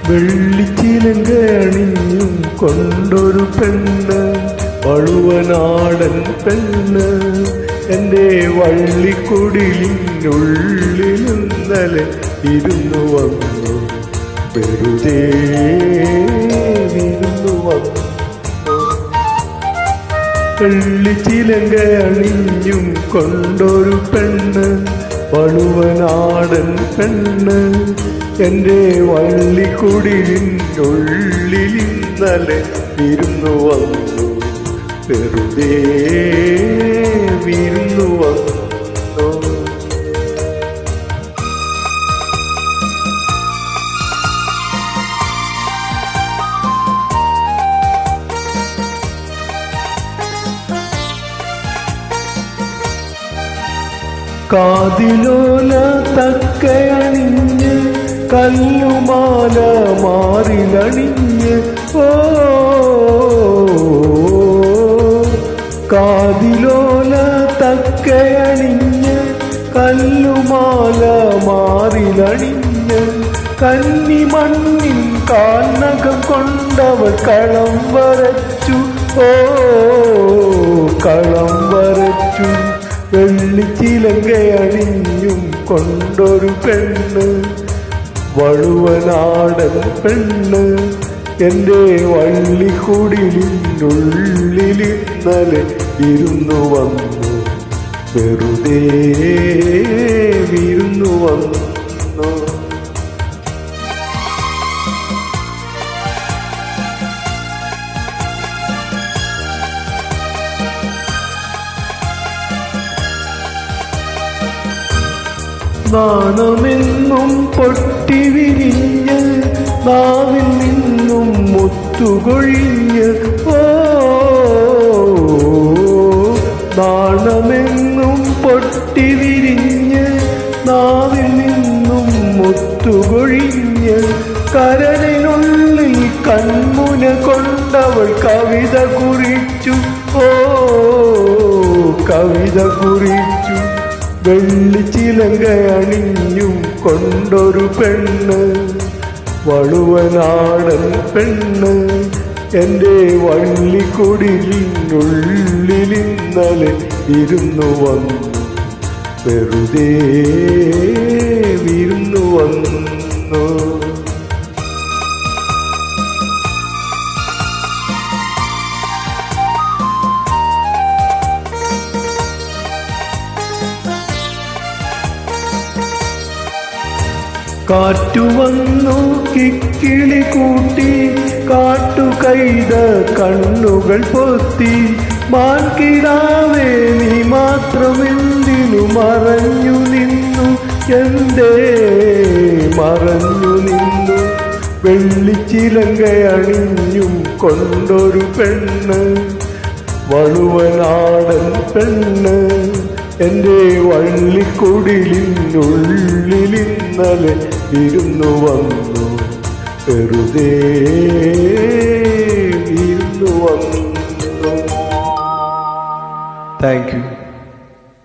വെള്ളിച്ചിലങ്ക അണിഞ്ഞും കൊണ്ടൊരു പെണ്ണ്, വഴുവനാടൻ പെണ്ണ്. എൻ്റെ വള്ളിക്കുടിലിനുള്ളിൽ ഇന്നലെ ഇരുന്നു വന്നു, വെറുതെ ഇരുന്നു വന്നു. വെള്ളിച്ചിലങ്ക അണിഞ്ഞും കൊണ്ടൊരു പെണ്ണ്, വഴുവനാടൻ പെണ്ണ്. എൻ്റെ വള്ളിക്കുടിലിനുള്ളിൽ ഇന്നലെ ഇരുന്നു വന്നു, വെറുതെ വിരുന്നു വന്നു. കാതിലോല തക്കയണിഞ്ഞ് കല്ലുമാല മാറിലണിഞ്ഞ്, ഓ കാതിലോല തക്കയണിഞ്ഞ് കല്ലുമാല മാറിലണിഞ്ഞ്, കന്നിമണ്ണിൻ കാൽനകം കൊണ്ടവൾ കളം വരച്ചു, ഓ കളം വരച്ചു. വെള്ളിച്ചിലങ്ക അണിഞ്ഞും കൊണ്ടൊരു പെണ്ണ്, വഴുവനാടൻ പെണ്ണ്. എൻ്റെ വള്ളിക്കുടിലിനുള്ളിൽ ഇന്നലെ ഇരുന്നു വന്നു, വെറുതെ വിരുന്നു വന്നു. നാണമെന്നും പൊട്ടി വിരിഞ്ഞ് നാവിൽ നിന്നും മുത്തുകൊഴിഞ്ഞ്, ഓ നാണമെന്നും പൊട്ടി വിരിഞ്ഞ് നാവിൽ നിന്നും മുത്തുകൊഴിഞ്ഞ്, കരളിനുള്ളിൽ കൺമുന കൊണ്ടവൾ കവിത കുറിച്ചു, ഓ കവിത കുറിച്ചു. വെള്ളിച്ചിലങ്ക അണിഞ്ഞും കൊണ്ടൊരു പെണ്ണ്, വഴുവനാടൻ പെണ്ണ്. എൻ്റെ വള്ളിക്കുടിലിനുള്ളിൽ ഇന്നലെ ഇരുന്നു വന്നു, വെറുതെ വിരുന്നു വന്നു. കാറ്റുവന്നു കിക്കിളി കൂട്ടി, കാട്ടുകൈത കണ്ണുകൾ പൊത്തി, മാൻകിടാവേ നീ മാത്രമെന്തിനു മറഞ്ഞു നിന്നു, എന്തേ മറഞ്ഞു നിന്നു. വെള്ളിച്ചിലങ്ക അണിഞ്ഞും കൊണ്ടൊരു പെണ്ണ്, വഴുവനാടൻ പെണ്ണ്. എൻ്റെ വള്ളിക്കുടിലിനുള്ളിൽ ഇന്നലെ ഇരുന്നു വന്നു, വെറുതെ ഇരുന്നു വന്നു. Thank you.